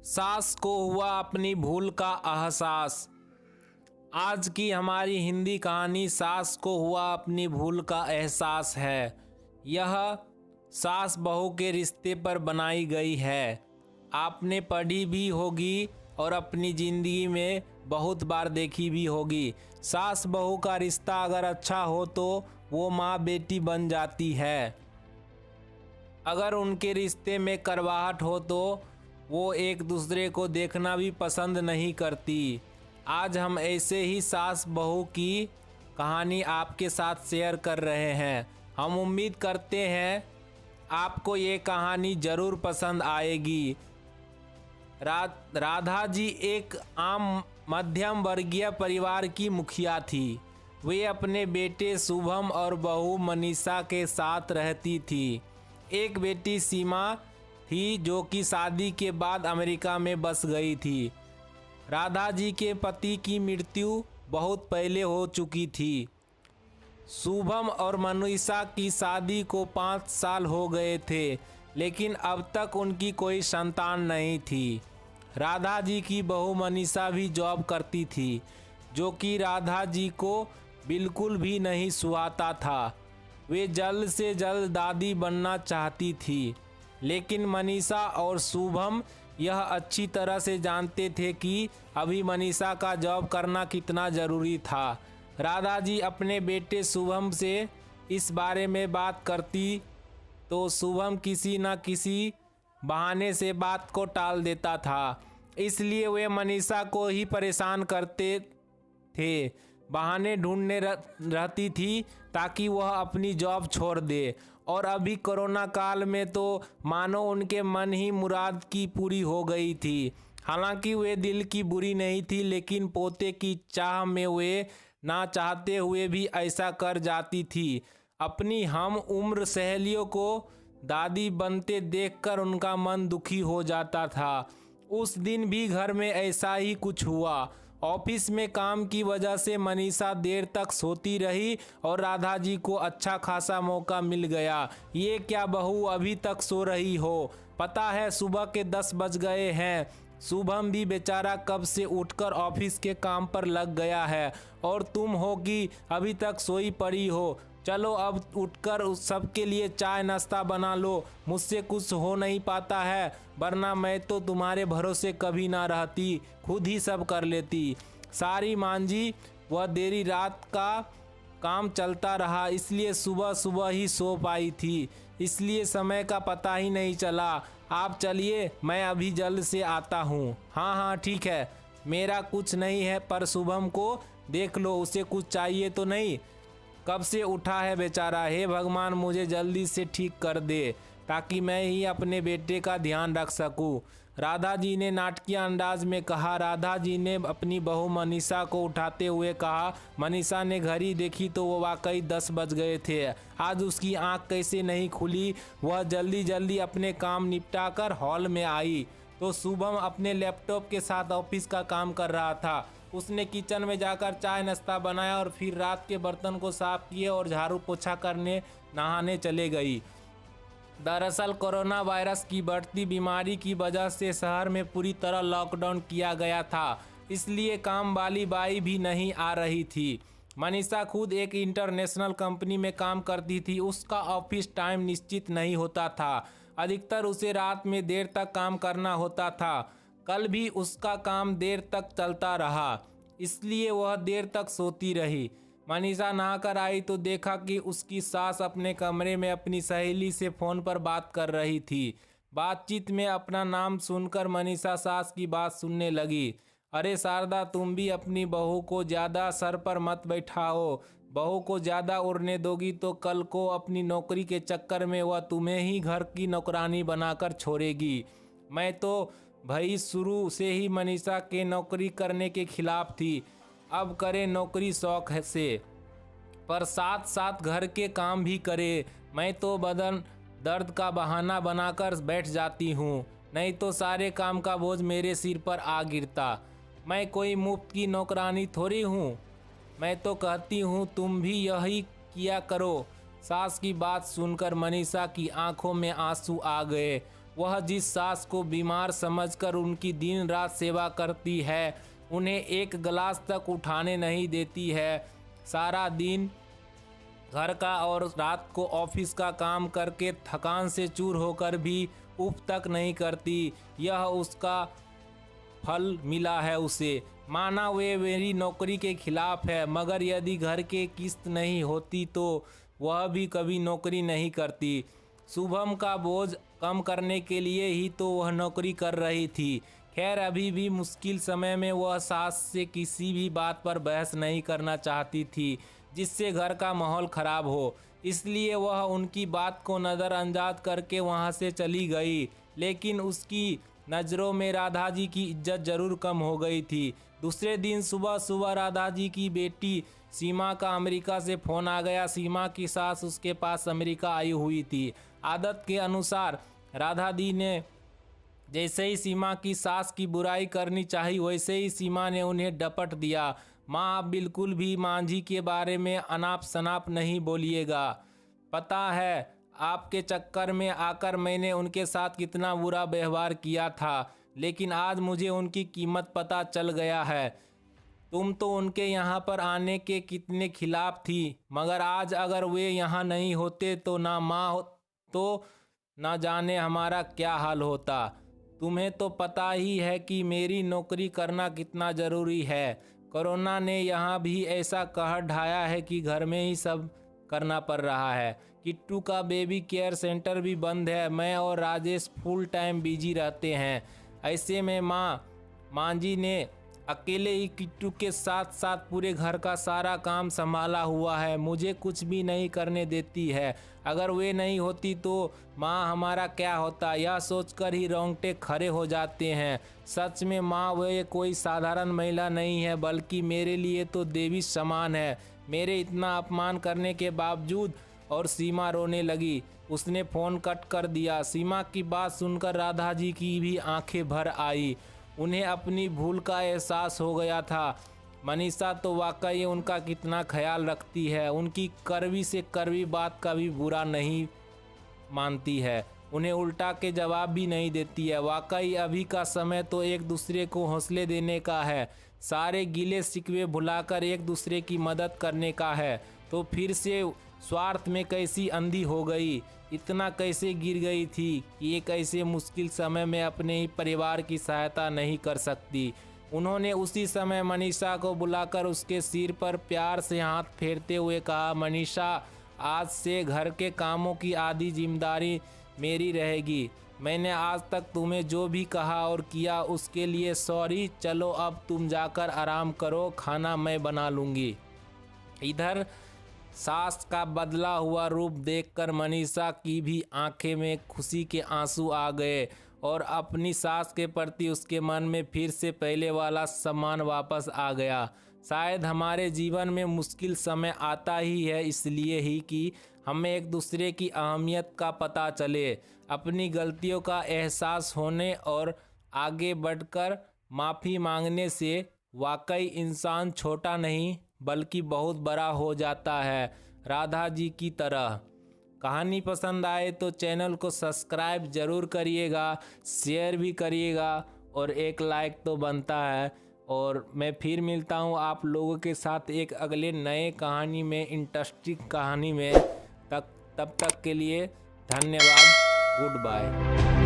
सास को हुआ अपनी भूल का एहसास। आज की हमारी हिंदी कहानी सास को हुआ अपनी भूल का एहसास है। यह सास बहू के रिश्ते पर बनाई गई है। आपने पढ़ी भी होगी और अपनी ज़िंदगी में बहुत बार देखी भी होगी। सास बहू का रिश्ता अगर अच्छा हो तो वो माँ बेटी बन जाती है। अगर उनके रिश्ते में कड़वाहट हो तो वो एक दूसरे को देखना भी पसंद नहीं करती। आज हम ऐसे ही सास बहू की कहानी आपके साथ शेयर कर रहे हैं। हम उम्मीद करते हैं आपको ये कहानी ज़रूर पसंद आएगी। राधा जी एक आम मध्यम वर्गीय परिवार की मुखिया थी। वे अपने बेटे शुभम और बहू मनीषा के साथ रहती थी। एक बेटी सीमा थी जो कि शादी के बाद अमेरिका में बस गई थी। राधा जी के पति की मृत्यु बहुत पहले हो चुकी थी। शुभम और मनीषा की शादी को 5 साल हो गए थे, लेकिन अब तक उनकी कोई संतान नहीं थी। राधा जी की बहू मनीषा भी जॉब करती थी, जो कि राधा जी को बिल्कुल भी नहीं सुहाता था। वे जल्द से जल्द दादी बनना चाहती थी, लेकिन मनीषा और शुभम यह अच्छी तरह से जानते थे कि अभी मनीषा का जॉब करना कितना ज़रूरी था। राधा जी अपने बेटे शुभम से इस बारे में बात करती तो शुभम किसी न किसी बहाने से बात को टाल देता था। इसलिए वे मनीषा को ही परेशान करते थे। बहाने ढूंढने रहती थी ताकि वह अपनी जॉब छोड़ दे। और अभी कोरोना काल में तो मानो उनके मन ही मुराद की पूरी हो गई थी। हालांकि वे दिल की बुरी नहीं थी, लेकिन पोते की चाह में वे ना चाहते हुए भी ऐसा कर जाती थी। अपनी हम उम्र सहेलियों को दादी बनते देखकर उनका मन दुखी हो जाता था। उस दिन भी घर में ऐसा ही कुछ हुआ। ऑफिस में काम की वजह से मनीषा देर तक सोती रही और राधा जी को अच्छा खासा मौका मिल गया। ये क्या बहू अभी तक सो रही हो? पता है सुबह के 10 बज गए हैं। शुभम भी बेचारा कब से उठकर ऑफिस के काम पर लग गया है और तुम हो कि अभी तक सोई पड़ी हो। चलो अब उठकर उस सबके लिए चाय नाश्ता बना लो। मुझसे कुछ हो नहीं पाता है, वरना मैं तो तुम्हारे भरोसे कभी ना रहती, खुद ही सब कर लेती। सारी मांझी वह देरी रात का काम चलता रहा, इसलिए सुबह सुबह ही सो पाई थी, इसलिए समय का पता ही नहीं चला। आप चलिए, मैं अभी जल्द से आता हूँ। हाँ हाँ ठीक है, मेरा कुछ नहीं है, पर शुभम को देख लो, उसे कुछ चाहिए तो नहीं? कब से उठा है बेचारा। हे भगवान, मुझे जल्दी से ठीक कर दे ताकि मैं ही अपने बेटे का ध्यान रख सकूं। राधा जी ने नाटकीय अंदाज में कहा। राधा जी ने अपनी बहू मनीषा को उठाते हुए कहा। मनीषा ने घड़ी देखी तो वो वाकई 10 बज गए थे। आज उसकी आंख कैसे नहीं खुली। वह जल्दी जल्दी अपने काम निपटा कर हॉल में आई तो शुभम अपने लैपटॉप के साथ ऑफिस का काम कर रहा था। उसने किचन में जाकर चाय नाश्ता बनाया और फिर रात के बर्तन को साफ किए और झाड़ू पोछा करने नहाने चले गई। दरअसल कोरोना वायरस की बढ़ती बीमारी की वजह से शहर में पूरी तरह लॉकडाउन किया गया था, इसलिए काम वाली बाई भी नहीं आ रही थी। मनीषा खुद एक इंटरनेशनल कंपनी में काम करती थी। उसका ऑफिस टाइम निश्चित नहीं होता था। अधिकतर उसे रात में देर तक काम करना होता था। कल भी उसका काम देर तक चलता रहा, इसलिए वह देर तक सोती रही। मनीषा नहाकर आई तो देखा कि उसकी सास अपने कमरे में अपनी सहेली से फ़ोन पर बात कर रही थी। बातचीत में अपना नाम सुनकर मनीषा सास की बात सुनने लगी। अरे शारदा, तुम भी अपनी बहू को ज़्यादा सर पर मत बैठाओ। बहू को ज़्यादा उड़ने दोगी तो कल को अपनी नौकरी के चक्कर में वह तुम्हें ही घर की नौकरानी बनाकर छोड़ेगी। मैं तो भाई शुरू से ही मनीषा के नौकरी करने के खिलाफ थी। अब करे नौकरी शौक से, पर साथ साथ घर के काम भी करे। मैं तो बदन दर्द का बहाना बनाकर बैठ जाती हूँ, नहीं तो सारे काम का बोझ मेरे सिर पर आ गिरता। मैं कोई मुफ्त की नौकरानी थोड़ी हूँ। मैं तो कहती हूँ तुम भी यही किया करो। सास की बात सुनकर मनीषा की आंखों में आंसू आ गए। वह जिस सास को बीमार समझकर उनकी दिन रात सेवा करती है, उन्हें एक गिलास तक उठाने नहीं देती है, सारा दिन घर का और रात को ऑफिस का काम करके थकान से चूर होकर भी उफ तक नहीं करती, यह उसका फल मिला है उसे। माना वे मेरी नौकरी के खिलाफ है, मगर यदि घर के किस्त नहीं होती तो वह भी कभी नौकरी नहीं करती। शुभम का बोझ कम करने के लिए ही तो वह नौकरी कर रही थी। खैर, अभी भी मुश्किल समय में वह सास से किसी भी बात पर बहस नहीं करना चाहती थी जिससे घर का माहौल खराब हो, इसलिए वह उनकी बात को नज़रअंदाज करके वहां से चली गई। लेकिन उसकी नज़रों में राधा जी की इज्जत जरूर कम हो गई थी। दूसरे दिन सुबह सुबह राधा जी की बेटी सीमा का अमेरिका से फ़ोन आ गया। सीमा की सास उसके पास अमेरिका आई हुई थी। आदत के अनुसार राधा दी ने जैसे ही सीमा की सास की बुराई करनी चाहिए, वैसे ही सीमा ने उन्हें डपट दिया। माँ, आप बिल्कुल भी मांझी के बारे में अनाप शनाप नहीं बोलिएगा। पता है आपके चक्कर में आकर मैंने उनके साथ कितना बुरा व्यवहार किया था, लेकिन आज मुझे उनकी कीमत पता चल गया है। तुम तो उनके यहाँ पर आने के कितने खिलाफ थी, मगर आज अगर वे यहाँ नहीं होते तो ना माँ तो ना जाने हमारा क्या हाल होता। तुम्हें तो पता ही है कि मेरी नौकरी करना कितना ज़रूरी है। कोरोना ने यहाँ भी ऐसा कहर ढाया है कि घर में ही सब करना पड़ रहा है। किट्टू का बेबी केयर सेंटर भी बंद है। मैं और राजेश फुल टाइम बिजी रहते हैं। ऐसे में मांझी ने अकेले ही किट्टू के साथ साथ पूरे घर का सारा काम संभाला हुआ है। मुझे कुछ भी नहीं करने देती है। अगर वे नहीं होती तो माँ हमारा क्या होता, यह सोचकर ही रोंगटे खड़े हो जाते हैं। सच में माँ वे कोई साधारण महिला नहीं है, बल्कि मेरे लिए तो देवी समान है। मेरे इतना अपमान करने के बावजूद। और सीमा रोने लगी। उसने फ़ोन कट कर दिया। सीमा की बात सुनकर राधा जी की भी आंखें भर आई। उन्हें अपनी भूल का एहसास हो गया था। मनीषा तो वाकई उनका कितना ख्याल रखती है। उनकी कड़वी से कड़वी बात का भी बुरा नहीं मानती है, उन्हें उल्टा के जवाब भी नहीं देती है। वाकई अभी का समय तो एक दूसरे को हौसले देने का है, सारे गिले शिकवे भुलाकर एक दूसरे की मदद करने का है। तो फिर से स्वार्थ में कैसी अंधी हो गई, इतना कैसे गिर गई थी कि एक ऐसे मुश्किल समय में अपने ही परिवार की सहायता नहीं कर सकती। उन्होंने उसी समय मनीषा को बुलाकर उसके सिर पर प्यार से हाथ फेरते हुए कहा, मनीषा, आज से घर के कामों की आधी जिम्मेदारी मेरी रहेगी। मैंने आज तक तुम्हें जो भी कहा और किया उसके लिए सॉरी। चलो अब तुम जाकर आराम करो, खाना मैं बना लूँगी। इधर सास का बदला हुआ रूप देखकर मनीषा की भी आंखें में खुशी के आंसू आ गए और अपनी सास के प्रति उसके मन में फिर से पहले वाला सम्मान वापस आ गया। शायद हमारे जीवन में मुश्किल समय आता ही है इसलिए ही कि हमें एक दूसरे की अहमियत का पता चले, अपनी गलतियों का एहसास होने और आगे बढ़कर माफ़ी मांगने से वाकई इंसान छोटा नहीं बल्कि बहुत बड़ा हो जाता है, राधा जी की तरह। कहानी पसंद आए तो चैनल को सब्सक्राइब ज़रूर करिएगा, शेयर भी करिएगा और एक लाइक तो बनता है। और मैं फिर मिलता हूँ आप लोगों के साथ एक अगले नए कहानी में, इंटरेस्टिंग कहानी में। तब तक के लिए धन्यवाद। Good bye.